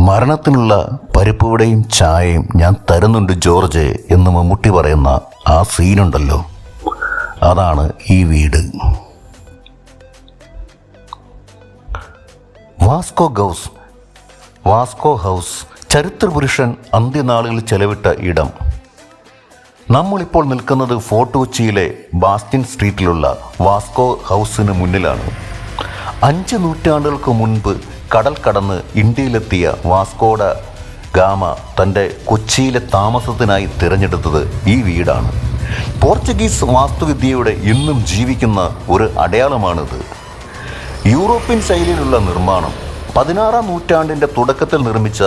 മരണത്തിനുള്ള പരിപ്പുവടയും ചായയും ഞാൻ തരുന്നുണ്ട് ജോർജ് എന്ന് മമ്മൂട്ടി പറയുന്ന ആ സീനുണ്ടല്ലോ, അതാണ് ഈ വീട്. വാസ്കോ ഹൗസ് ചരിത്രപുരുഷൻ അന്ത്യനാളുകളിൽ ചെലവിട്ട ഇടം. നമ്മളിപ്പോൾ നിൽക്കുന്നത് ഫോർട്ട് കൊച്ചിയിലെ ബാസ്റ്റിൻ സ്ട്രീറ്റിലുള്ള വാസ്കോ ഹൗസിന് മുന്നിലാണ്. 5 നൂറ്റാണ്ടുകൾക്ക് മുൻപ് കടൽ കടന്ന് ഇന്ത്യയിലെത്തിയ വാസ്കോഡ ഗാമ തൻ്റെ കൊച്ചിയിലെ താമസത്തിനായി തിരഞ്ഞെടുത്തത് ഈ വീടാണ്. പോർച്ചുഗീസ് വാസ്തുവിദ്യയുടെ ഇന്നും ജീവിക്കുന്ന ഒരു അടയാളമാണിത്. യൂറോപ്യൻ ശൈലിയിലുള്ള നിർമ്മാണം. 16-ാം നൂറ്റാണ്ടിൻ്റെ തുടക്കത്തിൽ നിർമ്മിച്ച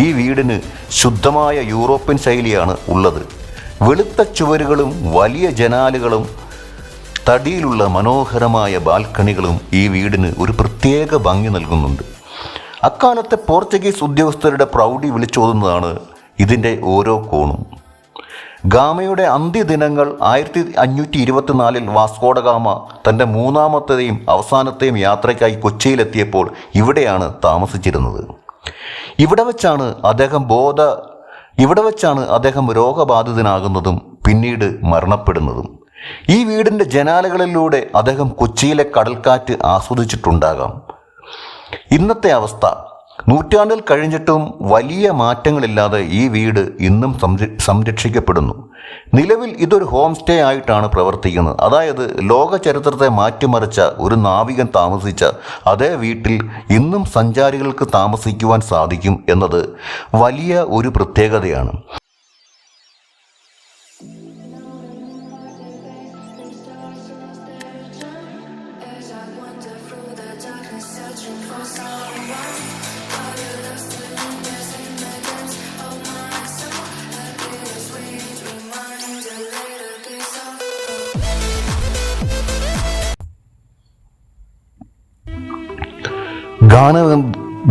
ഈ വീടിന് ശുദ്ധമായ യൂറോപ്യൻ ശൈലിയാണ് ഉള്ളത്. വെളുത്ത ചുവരുകളും വലിയ ജനാലുകളും തടിയിലുള്ള മനോഹരമായ ബാൽക്കണികളും ഈ വീടിന് ഒരു പ്രത്യേക ഭംഗി നൽകുന്നുണ്ട്. അക്കാലത്തെ പോർച്ചുഗീസ് ഉദ്യോഗസ്ഥരുടെ പ്രൗഢി വിളിച്ചോതുന്നതാണ് ഇതിൻ്റെ ഓരോ കോണും. ഗാമയുടെ അന്ത്യദിനങ്ങൾ 1524 വാസ്കോഡ ഗാമ തൻ്റെ 3ാമത്തെയും അവസാനത്തെയും യാത്രയ്ക്കായി കൊച്ചിയിലെത്തിയപ്പോൾ ഇവിടെയാണ് താമസിച്ചിരുന്നത്. ഇവിടെ വെച്ചാണ് അദ്ദേഹം രോഗബാധിതനാകുന്നതും പിന്നീട് മരണപ്പെടുന്നതും. ഈ വീടിൻ്റെ ജനാലകളിലൂടെ അദ്ദേഹം കൊച്ചിയിലെ കടൽക്കാറ്റ് ആസ്വദിച്ചിട്ടുണ്ടാകാം. ഇന്നത്തെ അവസ്ഥ, നൂറ്റാണ്ടിൽ കഴിഞ്ഞിട്ടും വലിയ മാറ്റങ്ങളില്ലാതെ ഈ വീട് ഇന്നും സംരക്ഷിക്കപ്പെടുന്നു. നിലവിൽ ഇതൊരു ഹോം സ്റ്റേ ആയിട്ടാണ് പ്രവർത്തിക്കുന്നത്. അതായത് ലോക ചരിത്രത്തെ മാറ്റിമറിച്ച ഒരു നാവികൻ താമസിച്ച അതേ വീട്ടിൽ ഇന്നും സഞ്ചാരികൾക്ക് താമസിക്കുവാൻ സാധിക്കും എന്നത് വലിയ ഒരു പ്രത്യേകതയാണ്.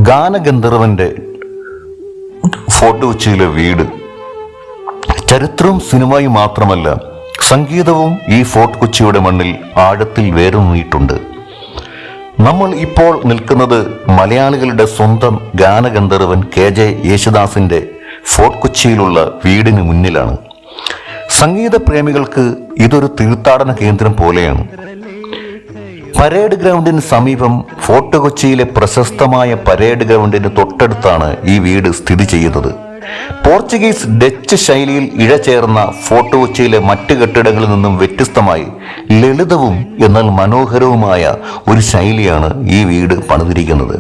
ഗാനഗന്ധർവന്റെ ഫോർട്ട് കൊച്ചിയിലെ വീട്. ചരിത്രവും സിനിമയും മാത്രമല്ല, സംഗീതവും ഈ ഫോർട്ട് കൊച്ചിയുടെ മണ്ണിൽ ആഴത്തിൽ വേരൂന്നിയിട്ടുണ്ട്. നമ്മൾ ഇപ്പോൾ നിൽക്കുന്നത് മലയാളികളുടെ സ്വന്തം ഗാനഗന്ധർവൻ KJ യേശുദാസിന്റെ ഫോർട്ട് കൊച്ചിയിലുള്ള വീടിന് മുന്നിലാണ്. സംഗീത പ്രേമികൾക്ക് ഇതൊരു തീർത്ഥാടന കേന്ദ്രം പോലെയാണ്. പരേഡ് ഗ്രൗണ്ടിന് സമീപം ഫോർട്ട് കൊച്ചിയിലെ പ്രശസ്തമായ പരേഡ് ഗ്രൗണ്ടിന് തൊട്ടടുത്താണ് ഈ വീട് സ്ഥിതി ചെയ്യുന്നത്. പോർച്ചുഗീസ് ഡച്ച് ശൈലിയിൽ ഇഴചേർന്ന ഫോർട്ട് കൊച്ചിയിലെ മറ്റ് കെട്ടിടങ്ങളിൽ നിന്നും വ്യത്യസ്തമായി ലളിതവും എന്നാൽ മനോഹരവുമായ ഒരു ശൈലിയാണ് ഈ വീട് പണിതിരിക്കുന്നത്.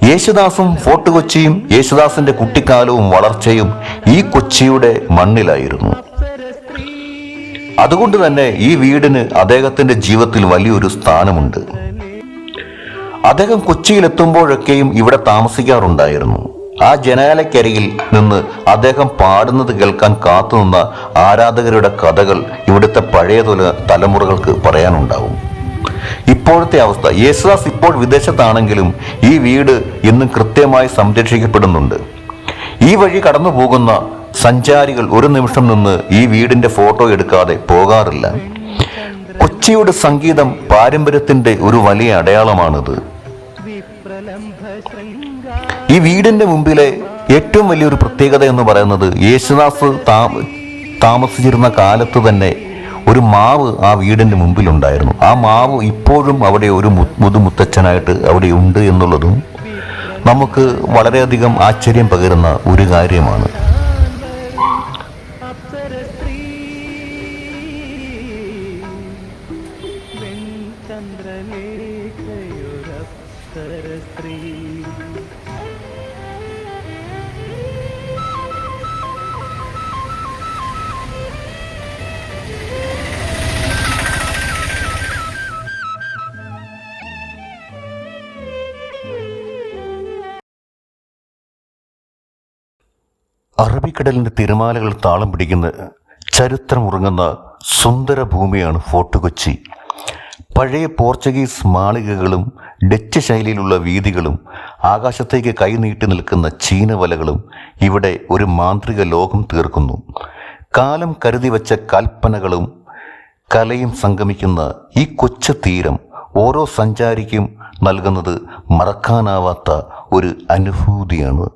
യേശുദാസും ഫോർട്ട് കൊച്ചിയും യേശുദാസിന്റെ കുട്ടിക്കാലവും വളർച്ചയും ഈ കൊച്ചിയുടെ മണ്ണിലായിരുന്നു. അതുകൊണ്ട് തന്നെ ഈ വീടിന് അദ്ദേഹത്തിന്റെ ജീവിതത്തിൽ വലിയൊരു സ്ഥാനമുണ്ട്. അദ്ദേഹം കൊച്ചിയിലെത്തുമ്പോഴൊക്കെയും ഇവിടെ താമസിക്കാറുണ്ടായിരുന്നു. ആ ജനാലയ്ക്കരികിൽ നിന്ന് അദ്ദേഹം പാടുന്നത് കേൾക്കാൻ കാത്തുനിന്ന ആരാധകരുടെ കഥകൾ ഇവിടുത്തെ പഴയ തലമുറകൾക്ക് പറയാനുണ്ടാവും. ഇപ്പോഴത്തെ അവസ്ഥ, യേശുദാസ് ഇപ്പോൾ വിദേശത്താണെങ്കിലും ഈ വീട് ഇന്നും കൃത്യമായി സംരക്ഷിക്കപ്പെടുന്നുണ്ട്. ഈ വഴി കടന്നു പോകുന്ന സഞ്ചാരികൾ ഒരു നിമിഷം നിന്ന് ഈ വീടിന്റെ ഫോട്ടോ എടുക്കാതെ പോകാറില്ല. കൊച്ചിയുടെ സംഗീതം പാരമ്പര്യത്തിന്റെ ഒരു വലിയ അടയാളമാണിത്. ഈ വീടിന്റെ മുമ്പിലെ ഏറ്റവും വലിയൊരു പ്രത്യേകത എന്ന് പറയുന്നത് യേശുദാസ് താമസിച്ചിരുന്ന കാലത്ത് തന്നെ ഒരു മാവ് ആ വീടിൻ്റെ മുമ്പിലുണ്ടായിരുന്നു. ആ മാവ് ഇപ്പോഴും അവിടെ ഒരു മുതുമുത്തച്ഛനായിട്ട് അവിടെ ഉണ്ട് എന്നുള്ളതും നമുക്ക് വളരെയധികം ആശ്ചര്യം പകരുന്ന ഒരു കാര്യമാണ്. അറബിക്കടലിൻ്റെ തിരമാലകൾ താളം പിടിക്കുന്ന ചരിത്രമുറങ്ങുന്ന സുന്ദര ഭൂമിയാണ് ഫോർട്ട് കൊച്ചി. പഴയ പോർച്ചുഗീസ് മാളികകളും ഡച്ച് ശൈലിയിലുള്ള വീഥികളും ആകാശത്തേക്ക് കൈനീട്ടി നിൽക്കുന്ന ചീനവലകളും ഇവിടെ ഒരു മാന്ത്രിക ലോകം തീർക്കുന്നു. കാലം കരുതി വച്ച കൽപ്പനകളും കലയും സംഗമിക്കുന്ന ഈ കൊച്ചു തീരം ഓരോ സഞ്ചാരിക്കും നൽകുന്നത് മറക്കാനാവാത്ത ഒരു അനുഭൂതിയാണ്.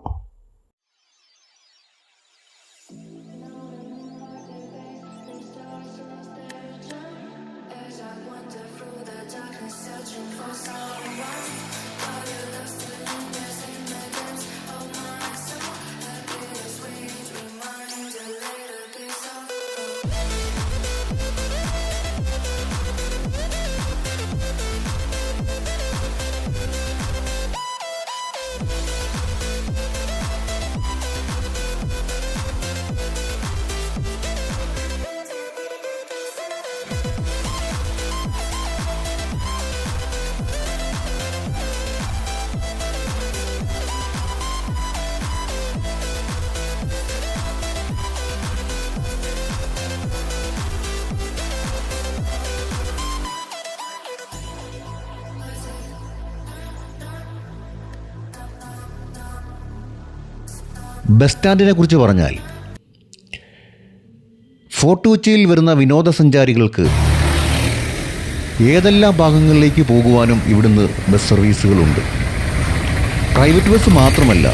ബസ് സ്റ്റാൻഡിനെ കുറിച്ച് പറഞ്ഞാൽ ഫോർട്ട് കൊച്ചിയിൽ വരുന്ന വിനോദസഞ്ചാരികൾക്ക് ഏതെല്ലാം ഭാഗങ്ങളിലേക്ക് പോകുവാനും ഇവിടുന്ന് ബസ് സർവീസുകളുണ്ട്. പ്രൈവറ്റ് ബസ് മാത്രമല്ല,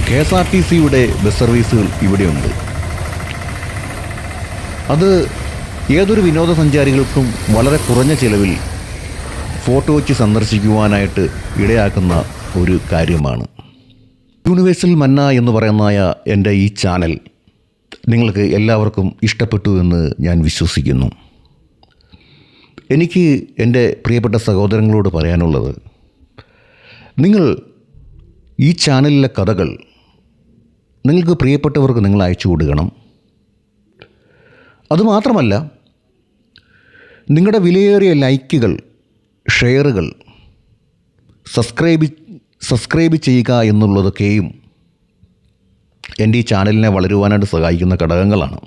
KSRTCയുടെ ബസ് സർവീസുകൾ ഇവിടെയുണ്ട്. അത് ഏതൊരു വിനോദസഞ്ചാരികൾക്കും വളരെ കുറഞ്ഞ ചിലവിൽ ഫോർട്ട് കൊച്ചി സന്ദർശിക്കുവാനായിട്ട് ഇടയാക്കുന്ന ഒരു കാര്യമാണ്. യൂണിവേഴ്സൽ മന്ന എന്ന് പറയുന്ന എൻ്റെ ഈ ചാനൽ നിങ്ങൾക്ക് എല്ലാവർക്കും ഇഷ്ടപ്പെട്ടു എന്ന് ഞാൻ വിശ്വസിക്കുന്നു. എനിക്ക് എൻ്റെ പ്രിയപ്പെട്ട സഹോദരങ്ങളോട് പറയാനുള്ളത്, നിങ്ങൾ ഈ ചാനലിലെ കഥകൾ നിങ്ങൾക്ക് പ്രിയപ്പെട്ടവർക്ക് നിങ്ങൾ അയച്ചു കൊടുക്കണം. അതുമാത്രമല്ല, നിങ്ങളുടെ വിലയേറിയ ലൈക്കുകൾ, ഷെയറുകൾ, സബ്സ്ക്രൈബ് ചെയ്യുക എന്നുള്ളതൊക്കെയും എൻ്റെ ഈ ചാനലിനെ വളരുവാനായിട്ട് സഹായിക്കുന്ന ഘടകങ്ങളാണ്.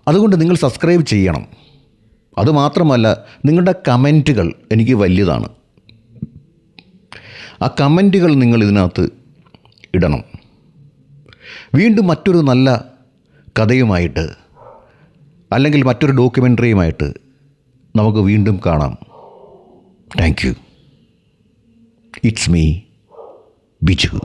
അതുകൊണ്ട് നിങ്ങൾ സബ്സ്ക്രൈബ് ചെയ്യണം. അതുമാത്രമല്ല, നിങ്ങളുടെ കമൻറ്റുകൾ എനിക്ക് വലിയതാണ്. ആ കമൻറ്റുകൾ നിങ്ങൾ ഇതിനകത്ത് ഇടണം. വീണ്ടും മറ്റൊരു നല്ല കഥയുമായിട്ട് അല്ലെങ്കിൽ മറ്റൊരു ഡോക്യുമെൻ്ററിയുമായിട്ട് നമുക്ക് വീണ്ടും കാണാം. Thank you. It's me, Biju.